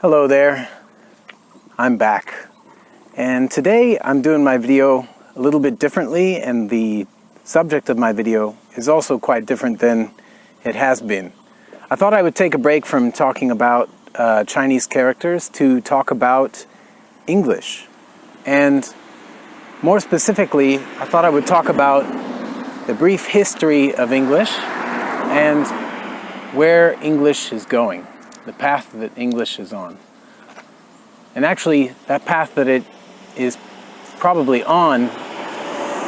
Hello there, I'm back, and today I'm doing my video a little bit differently, and the subject of my video is also quite different than it has been. I thought I would take a break from talking about Chinese characters to talk about English, and more specifically, I thought I would talk about the brief history of English and where English is going, the path that English is on. And actually, that path that it is probably on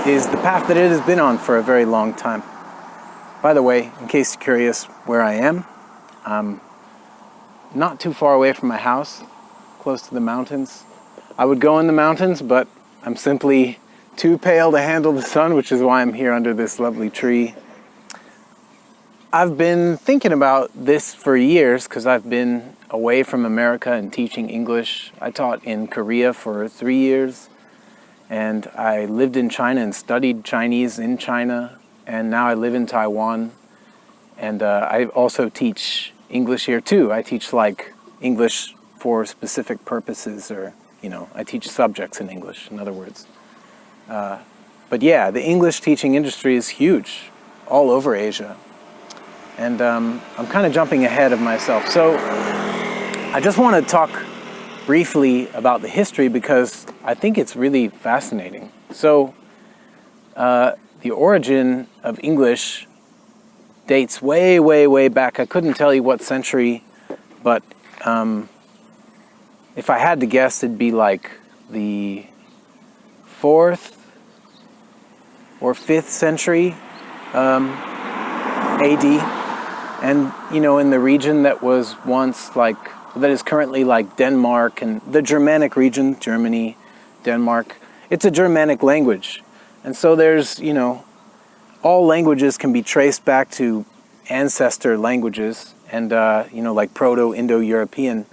is the path that it has been on for a very long time. By the way, in case you're curious where I am, I'm not too far away from my house, close to the mountains. I would go in the mountains, but I'm simply too pale to handle the sun, which is why I'm here under this lovely tree. I've been thinking about this for years because I've been away from America and teaching English. I taught in Korea for 3 years, and I lived in China and studied Chinese in China, and now I live in Taiwan, and I also teach English here too. I teach like English for specific purposes, or I teach subjects in English, in other words. But yeah, the English teaching industry is huge all over Asia. And I'm kind of jumping ahead of myself. So I just want to talk briefly about the history because I think it's really fascinating. So the origin of English dates way, way, way back. I couldn't tell you what century, but if I had to guess, it'd be like the 4th or 5th century AD. And, in the region that was once that is currently like Denmark and the Germanic region, Germany, Denmark, it's a Germanic language. And so there's, all languages can be traced back to ancestor languages and, like Proto-Indo-European.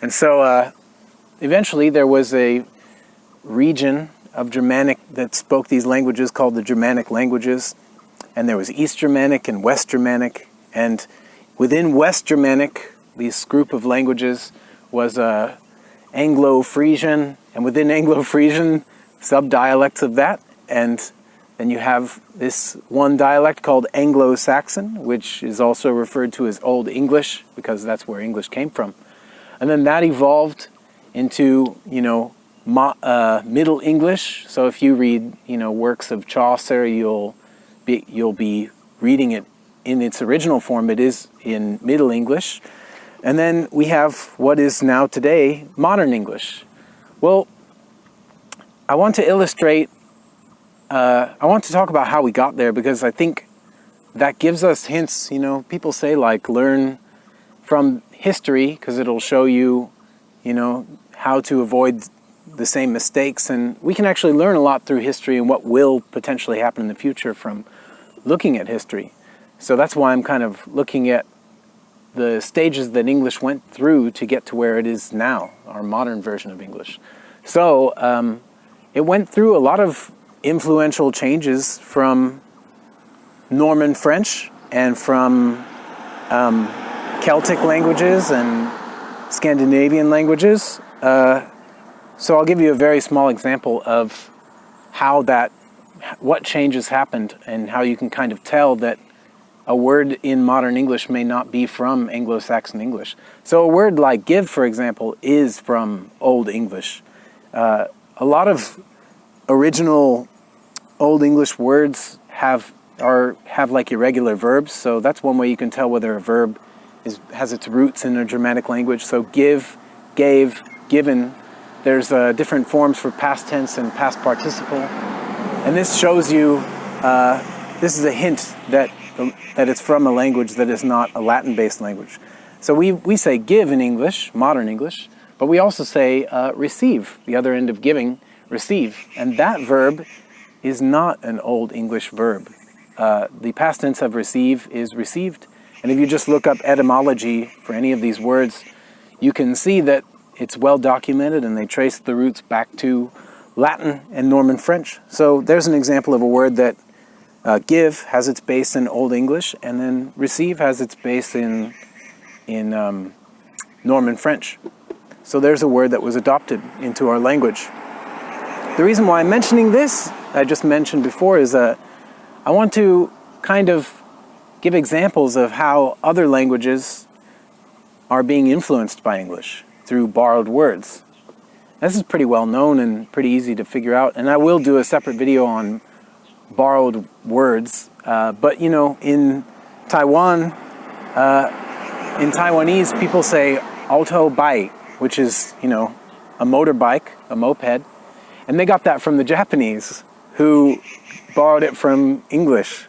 And so eventually there was a region of Germanic that spoke these languages called the Germanic Languages. And there was East Germanic and West Germanic. And within West Germanic, this group of languages was Anglo-Frisian, and within Anglo-Frisian, sub-dialects of that. And then you have this one dialect called Anglo-Saxon, which is also referred to as Old English, because that's where English came from. And then that evolved into, Middle English. So if you read, works of Chaucer, you'll be reading it in its original form. It is in Middle English. And then we have what is now today modern English. Well, I want to illustrate, I want to talk about how we got there, because I think that gives us hints. People say learn from history because it'll show you, how to avoid the same mistakes. And we can actually learn a lot through history and what will potentially happen in the future from looking at history. So that's why I'm kind of looking at the stages that English went through to get to where it is now, our modern version of English. So it went through a lot of influential changes from Norman French and from Celtic languages and Scandinavian languages. So I'll give you a very small example of what changes happened and how you can kind of tell that a word in modern English may not be from Anglo-Saxon English. So a word like give, for example, is from Old English. A lot of original Old English words have like irregular verbs. So that's one way you can tell whether a verb has its roots in a Germanic language. So give, gave, given. There's different forms for past tense and past participle. And this shows you, this is a hint that it's from a language that is not a Latin-based language. So we say give in English, modern English, but we also say receive, the other end of giving, receive. And that verb is not an Old English verb. The past tense of receive is received. And if you just look up etymology for any of these words, you can see that it's well documented and they trace the roots back to Latin and Norman French. So there's an example of a word that give has its base in Old English, and then receive has its base in Norman French. So there's a word that was adopted into our language. The reason why I'm mentioning this, I just mentioned before, is I want to kind of give examples of how other languages are being influenced by English through borrowed words. This is pretty well known and pretty easy to figure out, and I will do a separate video on borrowed words. But you know, in Taiwan, in Taiwanese, people say auto bike, which is, you know, a motorbike, a moped, and they got that from the Japanese, who borrowed it from English,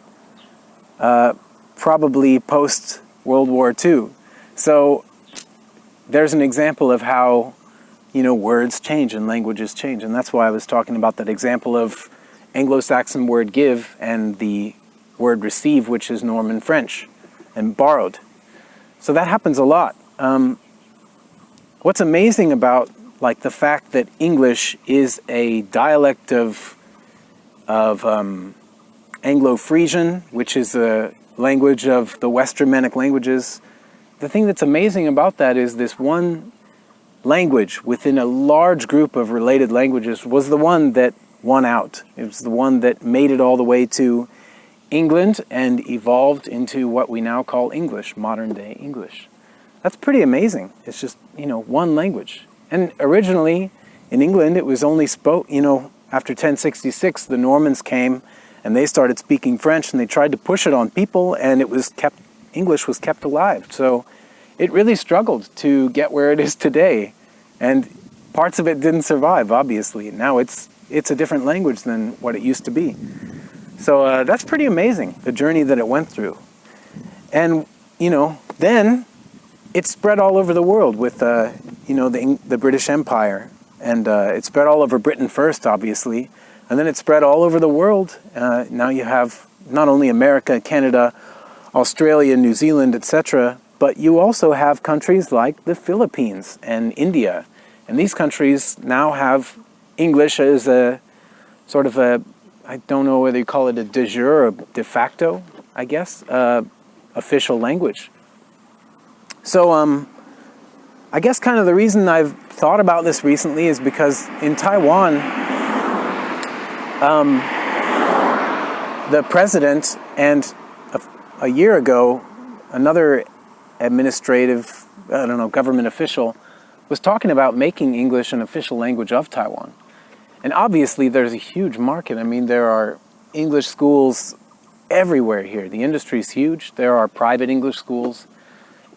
probably post World War II. So there's an example of how, you know, words change and languages change, and that's why I was talking about that example of Anglo-Saxon word give and the word receive, which is Norman French and borrowed. So that happens a lot. What's amazing about like the fact that English is a dialect of Anglo-Frisian, which is a language of the West Germanic languages. The thing that's amazing about that is this one language within a large group of related languages was the one that won out. It was the one that made it all the way to England and evolved into what we now call English, modern day English. That's pretty amazing. It's just, you know, one language. And originally in England it was only you know, after 1066 the Normans came and they started speaking French and they tried to push it on people, and English was kept alive. So it really struggled to get where it is today, and parts of it didn't survive, obviously. Now it's a different language than what it used to be. So that's pretty amazing, the journey that it went through. And, you know, then it spread all over the world with, you know, the British Empire. And it spread all over Britain first, obviously. And then it spread all over the world. Now you have not only America, Canada, Australia, New Zealand, etc., but you also have countries like the Philippines and India. And these countries now have English as a sort of a, I don't know whether you call it a de jure or de facto, I guess, official language. So I guess kind of the reason I've thought about this recently is because in Taiwan, the president and a year ago, another administrative, I don't know, government official was talking about making English an official language of Taiwan. And obviously there's a huge market. I mean, there are English schools everywhere here. The industry is huge. There are private English schools.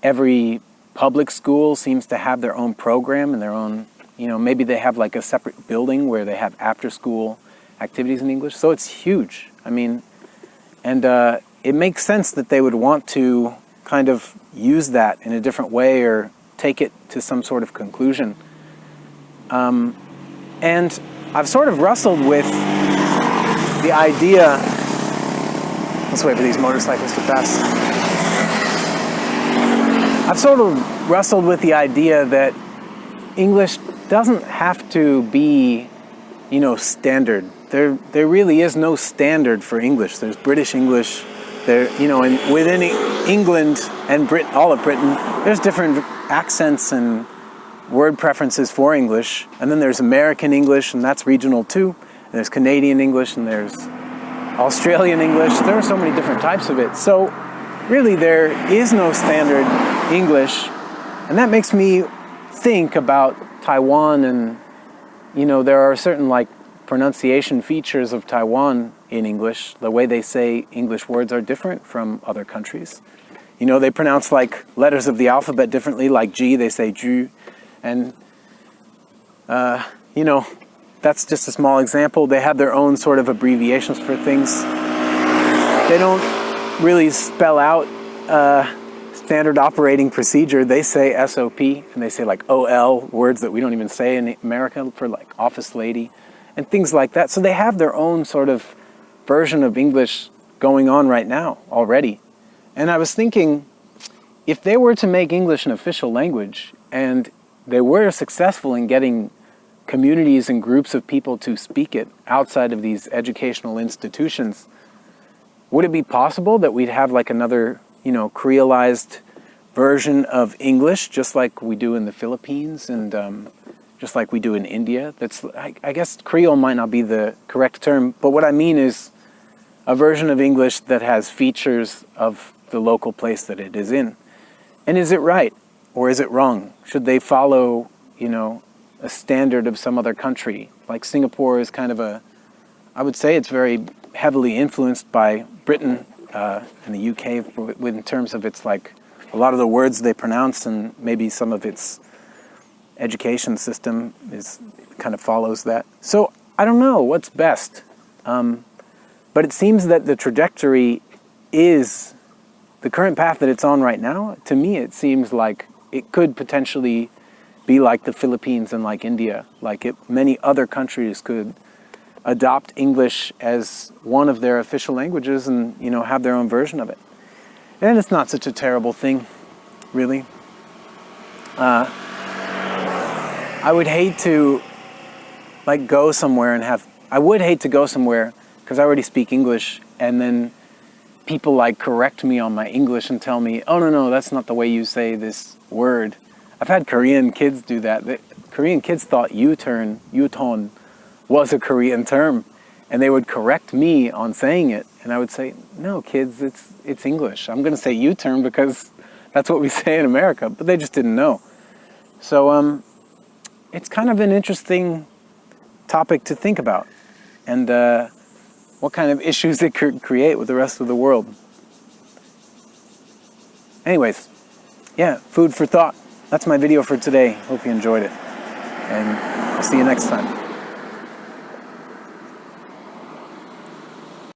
Every public school seems to have their own program and their own, you know, maybe they have like a separate building where they have after-school activities in English. So it's huge. I mean, and it makes sense that they would want to kind of use that in a different way or take it to some sort of conclusion. And I've sort of wrestled with the idea, let's wait for these motorcycles to pass. I've sort of wrestled with the idea that English doesn't have to be, you know, standard. There really is no standard for English. There's British English, there, you know, and within England and all of Britain, there's different accents and word preferences for English. And then there's American English, and that's regional too. And there's Canadian English, and there's Australian English. There are so many different types of it. So really there is no standard English. And that makes me think about Taiwan, and, you know, there are certain like pronunciation features of Taiwan in English. The way they say English words are different from other countries. You know, they pronounce like letters of the alphabet differently, like G, they say Ju. And, you know, that's just a small example. They have their own sort of abbreviations for things. They don't really spell out standard operating procedure. They say SOP, and they say like OL, words that we don't even say in America, for like office lady, and things like that. So they have their own sort of version of English going on right now already. And I was thinking, if they were to make English an official language, and they were successful in getting communities and groups of people to speak it outside of these educational institutions, would it be possible that we'd have like another, you know, creolized version of English, just like we do in the Philippines and just like we do in India. I guess Creole might not be the correct term, but what I mean is a version of English that has features of the local place that it is in. And is it right or is it wrong? Should they follow, a standard of some other country? Like Singapore is kind of I would say it's very heavily influenced by Britain and the UK in terms of its like a lot of the words they pronounce, and maybe some of its education system kind of follows that. So I don't know what's best. But it seems that the trajectory is the current path that it's on right now. To me, it seems like it could potentially be like the Philippines and like India. Many other countries could adopt English as one of their official languages and, have their own version of it. And it's not such a terrible thing, really. I would hate to go somewhere because I already speak English, and then people correct me on my English and tell me, oh no, that's not the way you say this word. I've had Korean kids do that. The Korean kids thought U-turn was a Korean term, and they would correct me on saying it, and I would say, no kids, it's English. I'm going to say U-turn because that's what we say in America, but they just didn't know. So it's kind of an interesting topic to think about, and what kind of issues it could create with the rest of the world. Anyways, yeah, food for thought. That's my video for today. Hope you enjoyed it, and I'll see you next time.